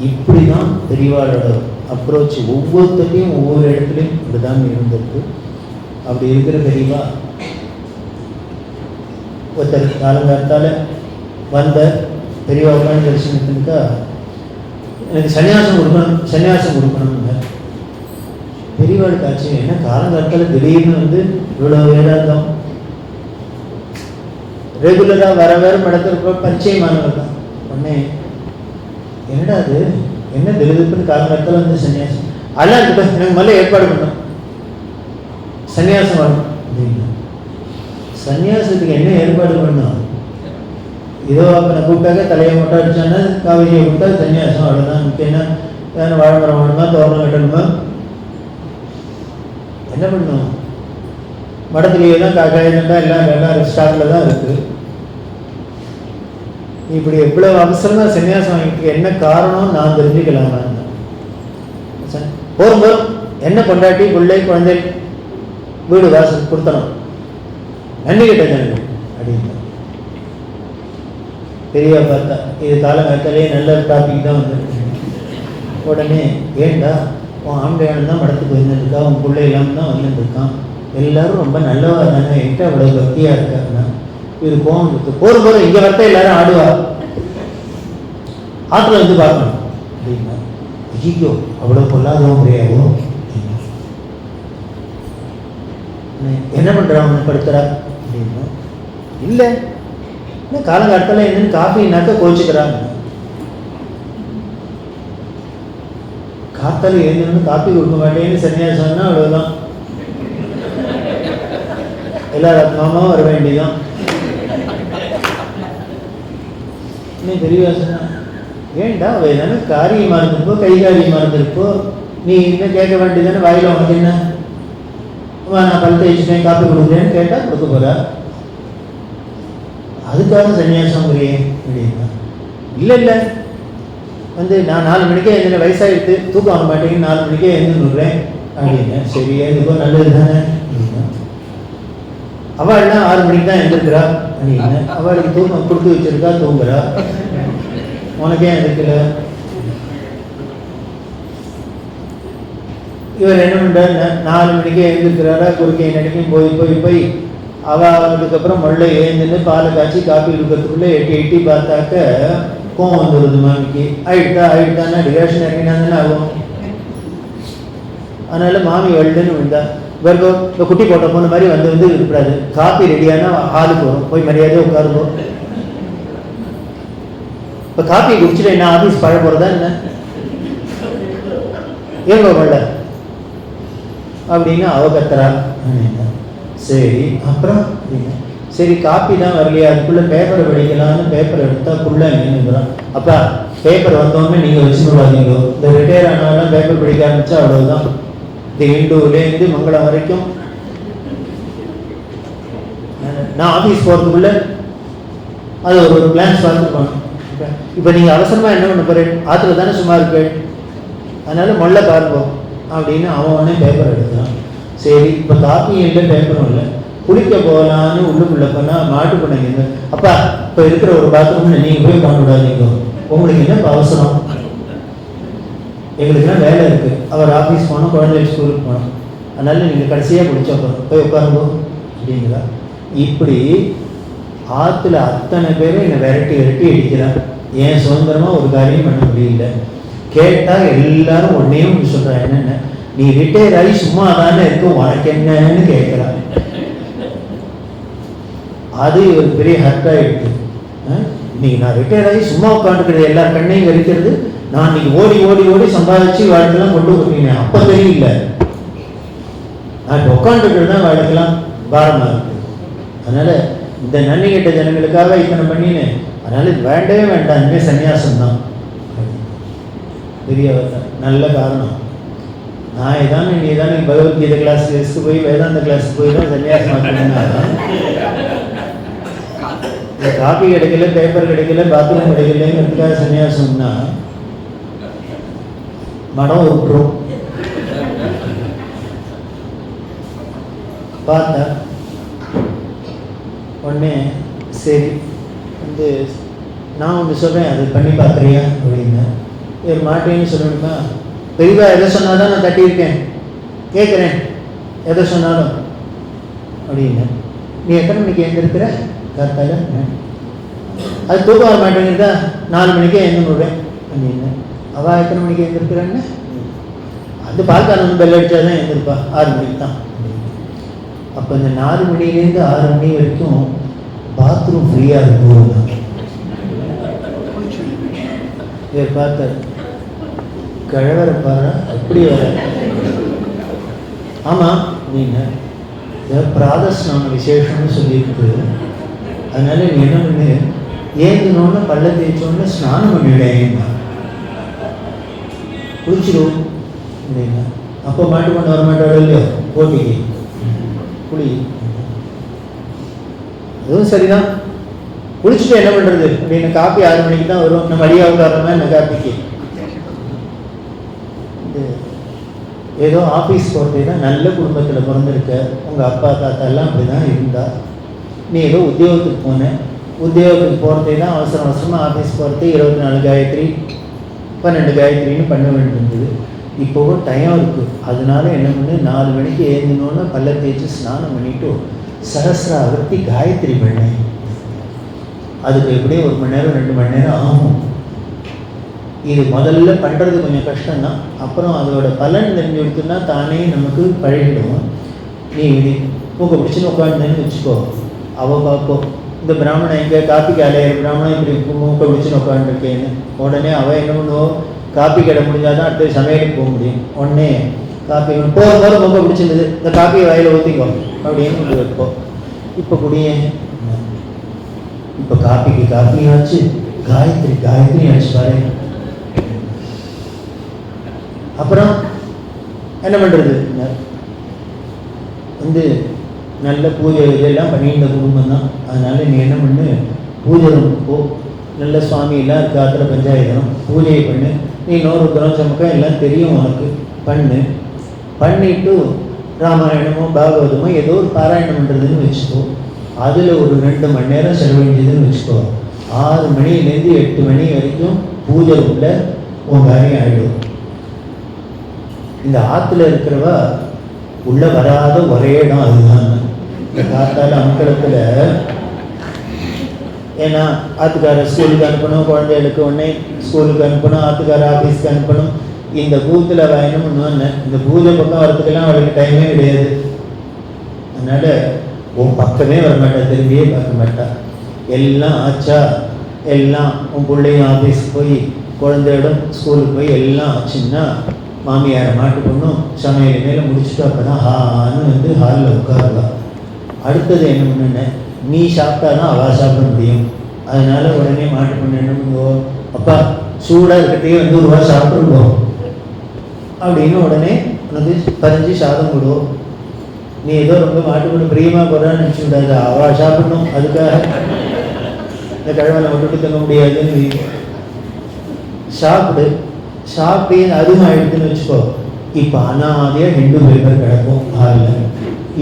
இப்படி தான் பெரியவாளோட அப்ரோச் ஒவ்வொருத்தையும் ஒவ்வொரு இடத்துலையும் இப்படி தான் இருந்திருக்கு. அப்படி இருக்கிற பெரியவா ஒருத்தர் காலங்காலத்தால் வந்த பெரியவா உட்காந்து தரிசனத்துக்கா எனக்கு சன்னியாசம் கொடுக்கணும்ங்க. பெரியவாளுக்கு ஆச்சு என்ன காலங்காலத்தால் திடீர்னு வந்து இவ்வளோ வேதாந்தம் ரெகுலராக வர மடத்திருப்ப பரிச்சயமானவர் தான். உடனே என்னடா அது என்ன திடுதுப்புன்னு காலங்காலத்தால் வந்து சன்னியாசம் அதெல்லாம் இருக்கட்டும், எனக்கு முதல்ல ஏற்பாடு பண்ணோம் சன்னியாசம் வரணும் அப்படின்னா. சன்னியாசத்துக்கு என்ன ஏற்பாடு பண்ணோம்? ஏதோ அப்பனை கூப்பிட்டாக்க தலையை மட்டும் அடிச்சானா காவேரியை கூப்பிட்டா சன்னியாசம் அவ்வளோதான். முக்கியம்னா வேணும் வாழைமரம் வேணுமா தோரணம் கட்டணுமா என்ன பண்ணணும்? மடத்துலேயே தான் காக்காயிரம் எல்லாம் ஸ்டாக்கில் தான் இருக்குது. இப்படி எவ்வளோ அவசரமாக சன்னியாசம் வாங்கிட்டு என்ன காரணம் நான் தெரிஞ்சுக்கலாமா? போகும்போது என்ன கொண்டாட்டி பிள்ளை குழந்தை வீடு வாசல் கொடுத்தணும் நன்றி கிட்ட அப்படின்னு பெரிய பார்த்தா இது காலங்காலத்திலே நல்ல டாபிக் தான் வந்து. உடனே ஏண்டா உன் ஆண்டையானு தான் மடத்துக்கு வந்துருக்கா, உன் பிள்ளை இல்லாமல் தான் வந்துருக்கான், எல்லாரும் ரொம்ப நல்லவா தானே, என்கிட்ட அவ்வளோ பக்தியாக இருக்காருன்னா இது கோவம் இருக்கு. போகும்போது இங்கே வரத்த எல்லாரும் ஆடுவா, ஆற்றுல வந்து பார்க்கணும் அப்படின்னா ஐயோ அவ்வளோ பொல்லாதவன் முடியாதோ என்ன பண்ணுறான் படுத்துறா அப்படின்னா இல்லை இன்னும் காலங்காலத்தில் என்னன்னு காஃபின்னாக்க கோச்சிக்கிறாங்க. காத்தால எழுந்து காப்பி கொடுக்க மாட்டேன்னு சன்னியாசம்னா அவ்வளோதான், எல்லா ரத்மாவும் வர வேண்டியதான். இன்னும் தெரியவாசனா ஏன்டா அவ தானே காரியமாக இருந்திருப்போ கைகாரியமாக இருந்திருப்போ, நீ இன்னும் கேட்க வேண்டியதானே வாயில் உனக்கு என்ன நான் பல் தேய்ச்சிட்டேன் காப்பி கொடுக்குறேன்னு கேட்டால் கொடுக்க போகிறா, அதுக்காக சன்னியாசம் அப்படின்னா இல்லை வந்து நான் 4 மணிக்கே எழுந்தின வயசாகிடுது தூக்கம் ஆக மாட்டேங்குன்னு 4 மணிக்கே எழுந்துடுறேன் அப்படின்னு. சரி எழுதுக்கோ நல்லது தானே அப்படின்னா அவள் என்ன 6 மணிக்கு தான் எழுந்திருக்கிறா அப்படின்னு. அவளுக்கு தூக்கம் கொடுத்து வச்சிருக்கா தூங்குறா, உனக்கே இருக்குல்ல. இவர் என்ன பண்ணுறாரு 4 மணிக்கே எழுந்திருக்கிறாரா, குறுக்கே நடிக்கும் போய் அவள் அதுக்கப்புறம் முல்லை எழுந்துன்னு பாலை காய்ச்சி காப்பி கொடுக்கறதுக்குள்ளே எட்டி பார்த்தாக்க கோவம் வந்துடுது மாமிக்கு. ஆயிடுத்தானா டிகாஷன் இறங்கினா தானே ஆகும். அதனால மாமி வள்ளுன்னு விழுந்தா இவருக்கோ இப்போ குட்டி போட்ட பொண்ணு மாதிரி வந்து இருக்கூடாது, காப்பி ரெடியானா ஹாலுக்கு வரும், போய் மரியாதையாக உட்காருங்கோ. இப்போ காப்பியை குடிச்சிட்டு என்ன ஆஃபீஸ் பழ போகிறதா என்ன ஏங்கோ வள்ள அப்படின்னு அவ கத்துறா. சரி அப்புறம் சரி காப்பி தான் வரலையா, அதுக்குள்ளே பேப்பரை படிக்கலான்னு பேப்பர் எடுத்தால் குள்ளே என்னங்கிறான். அப்பா பேப்பர் வந்தோடனே நீங்கள் வச்சுக்கூடாதீங்க, இந்த ரிட்டையர் ஆனாலும் பேப்பர் படிக்க ஆரம்பித்தா அவ்வளோதான். இந்த இண்டூலேருந்து மங்களம் வரைக்கும் நான் ஆஃபீஸ் போகிறதுக்குள்ளே அது ஒரு பிளான்ஸ் பார்த்துருப்பாங்க. இப்போ நீங்கள் அவசரமாக என்ன பண்ண போகிறேன், ஆற்றுல தானே சும்மா இருக்கு, அதனால மொல்ல பாருங்க அப்படின்னு அவனே பேப்பர் எடுக்கிறான். சரி இப்போ காப்பியும் இல்லை பேப்பரும் இல்லை, குளிக்க போகலான்னு உள்ளுக்குள்ளே போனால் மாட்டு பண்ணீங்க. அப்பா இப்போ இருக்கிற ஒரு பாத்ரூம்ல நீங்கள் போய் கொண்டு விடாதீங்க, உங்களுக்கு என்ன அவசரம், எங்களுக்குலாம் வேலை இருக்குது, அவர் ஆஃபீஸ் போகணும், குழந்தைகள் ஸ்கூலுக்கு போகணும், அதனால நீங்கள் கடைசியாக குளிச்சா போய் உட்காருங்கோ அப்படிங்கிறா. இப்படி ஆற்றுல அத்தனை பேரும் என்னை விரட்டி அடிக்கிறார். ஏன் சுதந்திரமாக ஒரு காரியம் பண்ண முடியல. கேட்டால் எல்லாரும் ஒன்றையும் ஒன்று சொல்கிறா, என்னென்ன நீ ரிட்டையர் ஆகி சும்மா தானே இருக்கும் உனக்கு என்னன்னு கேட்குறா. அது ஒரு பெரிய ஹர்ட் ஆகிடுது. இன்னைக்கு நான் ரிட்டையர் ஆகி சும்மா உட்காந்துக்கிறது எல்லா கண்ணையும் வெறிக்கிறது, நான் இன்னைக்கு ஓடி சம்பாதிச்சு வாழ்க்கைலாம் கொண்டு போட்டீங்க அப்போ தெரியல, நான் இப்போ உட்காந்துக்கிறது தான் வாழ்க்கைலாம் பாரமாக இருக்குது. அதனால இந்த நன்றி கெட்ட ஜனங்களுக்காக இத்தனை பண்ணினேன், அதனால இது வேண்டவே வேண்டாம், இனிமேல் சன்னியாசம் தான். பெரிய நல்ல காரணம், நான் ஏதானே நீ தானே பகவத்கீதை கிளாஸ்க்கு போய் வேதாந்த கிளாஸுக்கு போய் தான் சன்னியாசம் ஆக்கணும்னா இந்த காப்பி கிடைக்கல, பேப்பர் கிடைக்கல, பாத்ரூம் கிடைக்கலங்கிறதுக்காக சன்னியாசம்னா மனம் விட்டுரும். பார்த்தா உடனே சரி வந்து நான் ஒன்று சொல்கிறேன், அது பண்ணி பார்க்குறியா அப்படின்னு. மாட்டேன்னு சொல்லணுமா? பெரியவா எதை சொன்னாதான் நான் தட்டியிருக்கேன், கேட்குறேன் எதை சொன்னாலும் அப்படின்னு. நீ எத்தனை மணிக்கு எழுந்திருக்கிற? கரெக்டாக அது தூக்கம் வர மாட்டேங்கிறதா, 4 மணிக்கே எழுந்துடுவேன் அப்படின்னு. அவள் எத்தனை மணிக்கு எழுந்திருக்கிறான்னு? அது பால்காரன் பெல் அடித்தா தான் எழுந்திருப்பா, 6 மணிக்கு தான். அப்போ இந்த 4 மணிலேருந்து 6 மணி வரைக்கும் பாத்ரூம் ஃப்ரீயாக இருக்கும். இதை பார்த்த கிழவரை பாரு அப்படி வர. ஆமாம் நீங்கள் பிராதஸ்நான விசேஷம்னு சொல்லியிருக்கு, அதனால நீ என்ன பண்ணு, ஏந்தினோன்னு பல்ல தேய்ச்சோன்னு ஸ்நானம் பண்ணிவிடேன், குளிச்சிடும் அப்படின்னா. அப்போ மாட்டு கொண்டு வர மாட்டாடோ இல்லையோ போட்டிக்கு, குளி. அதுவும் சரிதான். குளிச்சுட்டு என்ன பண்ணுறது அப்படின்னு. காப்பி 6 மணிக்கு தான் வரும், நம்ம அடியாவுக்கு வர்றோமா என்ன காப்பிக்கு? ஏதோ ஆஃபீஸ் போகிறதே தான், நல்ல குடும்பத்தில் பிறந்திருக்க, உங்கள் அப்பா தாத்தா எல்லாம் அப்படி தான் இருந்தா. நீ ஏதோ உத்தியோகத்துக்கு போனேன், உத்தியோகத்துக்கு போகிறதே தான் அவசர அவசரமாக ஆஃபீஸ் போகிறது 24 காயத்ரி 12 காயத்ரின்னு பண்ண வேண்டியிருந்தது. இப்போவும் டைம் இருக்குது, அதனால என்ன பண்ணு, 4 மணிக்கு ஏந்தினோன்னு பல்ல தேய்ச்சி ஸ்நானம் பண்ணிவிட்டு சஹஸ்ராவர்த்தி காயத்ரி பண்ணேன். அதுக்கு எப்படியும் 1 மணி நேரம் 2 மணி நேரம் ஆகும். இது முதல்ல பண்ணுறது கொஞ்சம் கஷ்டம்தான், அப்புறம் அதோட பலன் தெரிஞ்சு கொடுத்தோன்னா தானே நமக்கு பழகிடும். நீ மூக்க பிடிச்சின்னு உட்காந்துன்னு வச்சுக்கோ, அவள் பார்ப்போம் இந்த பிராமணன் எங்கே காப்பி அலையிற பிராமணன் இப்படி மூக்க பிடிச்சின்னு உட்காந்துருக்கேன்னு. உடனே அவள் என்ன பண்ணுவோம், காப்பி கடை முடிஞ்சாதான் அடுத்த சமையலுக்கு போக முடியும். உடனே காப்பி போகும்போது மூக்க பிடிச்சிருந்தது, இந்த காப்பியை வயலில் ஊற்றிக்கோ அப்படின்னு வைப்போம். இப்போ குடியே, இப்போ காப்பிக்கு காப்பி ஆச்சு, காயத்ரி காயத்ரி ஆச்சு பாரு. அப்புறம் என்ன பண்ணுறது, நல்ல பூஜை இதெல்லாம் பண்ணியிருந்த குடும்பம் தான். அதனால நீ என்ன பண்ணு, பூஜை போ, நல்ல சுவாமியெல்லாம் இருக்கு, ஆத்திர பஞ்சாயத்தனம் பூஜையை பண்ணு. நீ 100 கிராம் சமக்கம் எல்லாம் தெரியும் உனக்கு, பண்ணு. பண்ணிட்டு ராமாயணமோ பாகவதமோ ஏதோ ஒரு பாராயணம் பண்ணுறதுன்னு வச்சுக்கோ. அதில் ஒரு 2 மணி நேரம் செலவழிஞ்சதுன்னு வச்சுக்கோ. 6 மணிலேருந்து 8 மணி வரைக்கும் பூஜை உள்ள உன் காரியம் ஆகிடும். இந்த ஆற்றுல இருக்கிறவா உள்ள வராத ஒரே இடம் அதுதான். இந்த காத்தால அமக்களத்தில், ஏன்னா ஆற்றுக்கார ஸ்கூலுக்கு அனுப்பணும், குழந்தைகளுக்கு உடனே ஸ்கூலுக்கு அனுப்பணும், ஆற்றுக்கார ஆஃபீஸ்க்கு அனுப்பணும். இந்த பூத்தில் அவள் என்ன பண்ணுவான்னு, இந்த பூஜை பக்கம் வரத்துக்கெல்லாம் அவளுக்கு டைமே கிடையாது. அதனால் உன் பக்கமே வரமாட்டா, திரும்பியே பார்க்க மாட்டா. எல்லாம் ஆச்சா, எல்லாம் உன் பிள்ளையும் ஆஃபீஸுக்கு போய் குழந்தையிடம் ஸ்கூலுக்கு போய் எல்லாம் ஆச்சுன்னா மாமியாரை மாட்டு பொண்ணும் சமையல் மேலே முடிச்சுட்டு அப்போ தான் ஹான்னு ஹாலில் உட்காருவா. அடுத்தது என்ன பண்ணுன்னு, நீ சாப்பிட்டா தான் அவள் சாப்பிட முடியும். அதனால உடனே மாட்டு பொண்ணு என்ன பண்ணுவோம், அப்பா சூடாக இருக்கிறதே 1 ரூபா சாப்பிடுவோம் அப்படின்னு உடனே உனக்கு பறிஞ்சு சாதம் போடுவோம். நீ ஏதோ ரொம்ப மாட்டு பொண்ணு பிரியமாக போகிறான்னு நினச்சி விடாது, அவள் சாப்பிடணும், அதுக்காக இந்த கிழவனை விட்டுட்டு தங்க முடியாதுன்னு சாப்பிடு. சாப்பிட்டு அதுவும் ஆயிடுதுன்னு வச்சுக்கோ. இப்போ அனாதையாக ஹிந்து பேப்பர் கிடக்கும் ஹாலில்.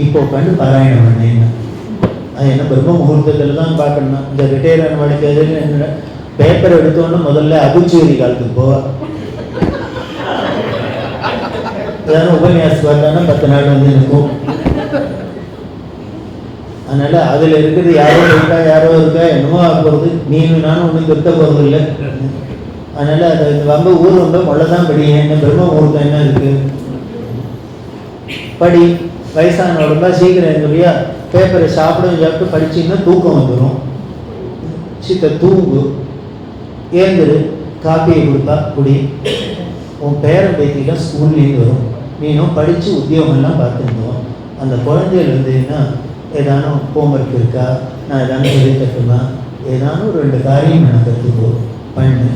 இப்போ உட்காந்து பாராயணம் பண்ணேன்னா அது என்ன பிரம்ம முகூர்த்தத்தில் தான் பார்க்கணும்னா. இந்த ரிட்டையர் ஆன வழக்கு என்ன பேப்பர் எடுத்தோன்னு முதல்ல அபுச்சேரி காலத்துக்கு போவா. ஏதாவது உபன்யாசம் பார்த்தானா 10 நாள் இருக்கும். அதனால அதில் இருக்கிறது யாரோ இருக்கா யாரோ இருக்கா என்னமோ ஆக போகிறது, நீனும் நானும் ஒன்றும் திருத்த போகிறது இல்லை. அதனால அது ரொம்ப ஊர் ரொம்ப மொள்ளதான் படி. என்ன பிரம்ம முகூர்த்தம் என்ன இருக்கு, படி. வயசான உடம்பா சீக்கிரம் இருந்துலையா, பேப்பரை சாப்பிட்டு படிச்சின்னா தூக்கம் வந்துடும். சீக்கிர தூங்கு, ஏந்திரு, காப்பியை கொடுப்பா குடி. உன் பேரன் பேத்திலாம் ஸ்கூல்லேருந்து வரும், நீனும் படித்து உத்தியோகம்லாம் பார்த்துருந்தோம். அந்த குழந்தைகள் இருந்ததுன்னா ஏதானும் ஹோம்ஒர்க் இருக்கா, நான் ஏதானும் சொல்லி தட்டுமா, ஏதானும் 2 காரியம் நான் கற்றுக்கோ பண்ணு.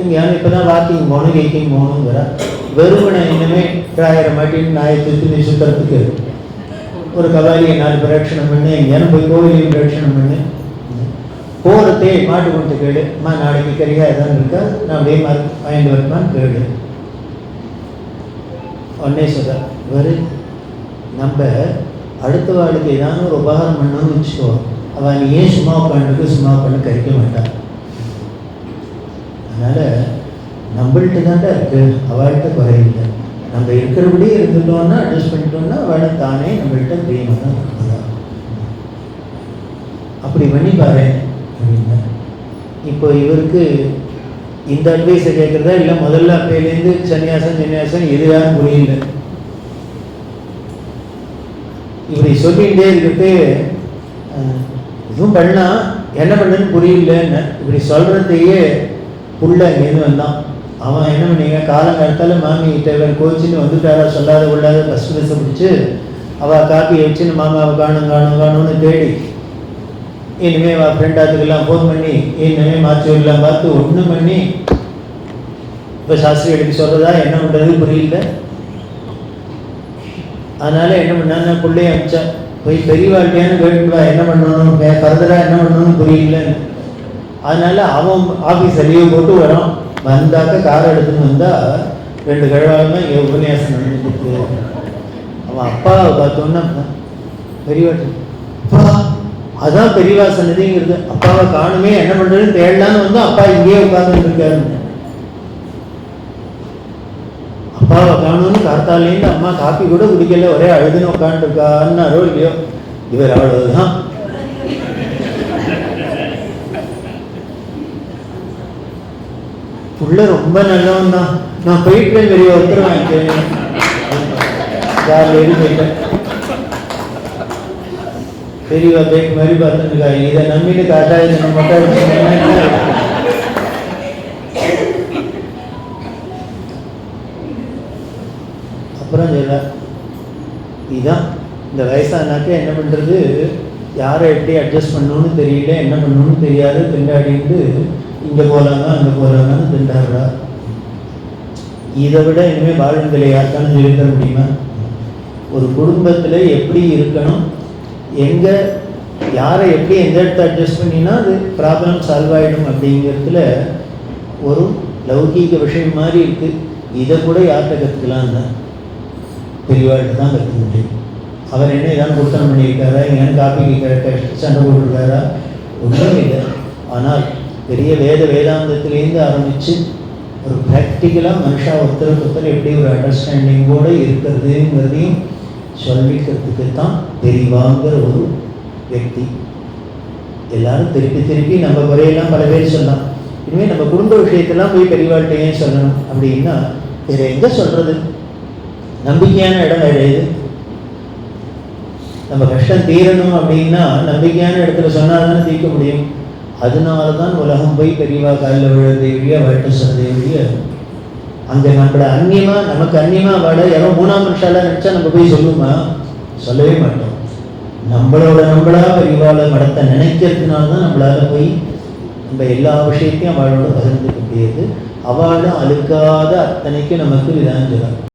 எங்கேயாவது இப்போ தான் வாக்கிங் போகணும் கேக்கிங் போகணுங்கிற வெறுமனை இன்னுமே 1000 மாட்டின்னு நாயை திருத்தி சுற்றுறதுக்கு ஒரு கவாலியை 4 பிரதட்சணம் பண்ணு, எங்கேயாலும் போய் கோவிலையும் பிரதட்சணம் பண்ணு. போகிறதே மாட்டு கொண்டு கேடு, அம்மா நாளைக்கு கறியாக எதாவது இருக்கா, நான் அப்படியே வாங்கிட்டு வரமான்னு கேடு. உடனே சொல்ற வேறு நம்ம அடுத்த வாழ்க்கை ஏதாவது ஒரு உபகாரம் பண்ணணும்னு வச்சுக்கோ. அவள் நீ ஏன் சும்மா உட்காந்துருக்கு, சும்மா உட்காந்து கறிக்க மாட்டான். அதனால் நம்மள்கிட்ட தான்டா இருக்கு, அவள்கிட்ட குறையில்லை. நம்ம இருக்கிறபடியே இருந்துட்டோம்னா, அட்ஜஸ்ட் பண்ணிட்டோம்னா அவளை தானே நம்மள்கிட்ட பிரியமாக தான் இருக்குதா. அப்படி பண்ணி பாரு அப்படின்னா. இப்போ இவருக்கு இந்த அட்வைஸை கேட்குறதா இல்லை முதல்ல அப்பையிலேருந்து சன்னியாசம் எதுதான் புரியல. இப்படி சொல்லிகிட்டே இருக்கிறது இதுவும் பண்ணலாம், என்ன பண்ணுன்னு புரியலன்னு இப்படி சொல்கிறதையே புள்ள அங்கேருந்து வந்தான். அவன் என்ன பண்ணீங்க, காலங்காலத்தால் மாமி கிட்ட கோச்சின்னு வந்துட்டாரா, சொல்லாத கொள்ளாத பஸ் பிடிச்சி அவள் காப்பியை வச்சுன்னு மாமாவை காணும்னு தேடி இனிமேல் அவள் ஃப்ரெண்டாத்துக்கெல்லாம் ஃபோன் பண்ணி இனிமேல் மாற்றிலாம் பார்த்து ஒன்றும் பண்ணி இப்போ சாஸ்திரி எடுக்க சொல்கிறதா என்ன பண்ணுறது புரியல. அதனால் என்ன பண்ணான்னு பிள்ளைய அமிச்சா, போய் பெரியவாழ்க்கையானு கேட்டுவா என்ன பண்ணணும், ஃபர்தராக என்ன பண்ணணும்னு புரியலன்னு. அதனால் அவன் ஆஃபீஸ் லீவ் போட்டு வரான். வந்தாக்க காரை எடுத்துன்னு வந்தால் 2 கிழவாலுமே இங்கே உபன்யாசம் நடந்துருக்கு. அவன் அப்பாவை பார்த்தோன்னா பெரியவாட்டு அப்பா அதான் பெரியவா சன்னதிங்கிறது. அப்பாவை காணுமே, என்ன பண்ணுறதுன்னு தேடலான்னு வந்து அப்பா இங்கேயே உட்காந்துட்டு இருக்காரு. அப்பாவை காணும்னு காத்தாலேருந்து அம்மா காப்பி கூட குடிக்கல, ஒரே அழுதுன்னு உட்காந்துருக்காருன்னாரோ இல்லையோ இவர் அவ்வளவுதான். புள்ள ரொம்ப நல்லவன் தான், நான் போயிட்டேன் பெரிய ஒருத்தர் வாங்கிட்டேன் காரில் போயிட்டேன். பெரியவா பேக் மாதிரி பார்த்துருக்காங்க, இதை நம்பிட்டு காட்டாது நம்ம மட்டும். அப்புறம் சொல்ல இதுதான் இந்த வயசானாக்க என்ன பண்ணுறது, யாரை எப்படி அட்ஜஸ்ட் பண்ணணும்னு தெரியல, என்ன பண்ணணும்னு தெரியாது, திண்டாடிட்டு இங்கே போகலாங்க அங்கே போகலாங்கன்னு திண்டாடுறா. இதை விட இனிமேல் வாழ்நிலை யாருக்கானு சொல்லித்தர முடியுமா? ஒரு குடும்பத்தில் எப்படி இருக்கணும், எங்கே யாரை எப்படி எந்த இடத்த அட்ஜஸ்ட் பண்ணினா அது ப்ராப்ளம் சால்வ் ஆகிடும் அப்படிங்கிறதுல ஒரு லௌகீக விஷயம் மாதிரி இருக்குது. இதை கூட யார்கிட்ட கற்றுக்கலாம் தான், பெரியவாழ்கிட்ட தான் கற்றுக்க முடியும். அவர் என்ன ஏதாவது கொடுத்தனம் பண்ணியிருக்காரா, எங்கேயானு காப்பி சண்டை போட்டிருக்காரா, ஒன்றும் இல்லை. ஆனால் பெரிய வேதாந்தத்திலேருந்து ஆரம்பித்து ஒரு ப்ராக்டிக்கலாக மனுஷா ஒருத்தருக்கு எப்படி ஒரு அண்டர்ஸ்டாண்டிங்கோடு இருக்கிறதுங்கிறதையும் சொல்லிக்கிறதுக்கு தான் பெரியவாங்கிற ஒரு व्यक्ति. எல்லாரும் திருப்பி நம்ம குறையெல்லாம் பல பேர் சொல்லலாம். இனிமேல் நம்ம குடும்ப விஷயத்தெல்லாம் போய் பெரியவாழ்கிட்டையே சொல்லணும் அப்படின்னா வேறு எங்கே சொல்கிறது? நம்பிக்கையான இடம் வேறு எது? நம்ம கஷ்டம் தீரணும் அப்படின்னா நம்பிக்கையான இடத்துல சொன்னால் தானே தீர்க்க முடியும். அதனால தான் உலகம் போய் பெரியவா காலில் விழுறதை ஒழிய வாழ்க்கை சொல்றதை ஒழிய அங்கே நம்மளை அந்நியமாக நமக்கு அந்நியமாக வாழ யாரோ 3ஆம் மனுஷாலாம் நினச்சா நம்ம போய் சொல்லுமா? சொல்லவே மாட்டோம். நம்மளா பெரியவாளை மடத்தை நினைக்கிறதுனால தான் நம்மளால் போய் நம்ம எல்லா விஷயத்தையும் அவளோட பகிர்ந்துக்க முடியாது. அவளும் அழுக்காத அத்தனைக்கும் நமக்கு விதாஞ்சலாம்.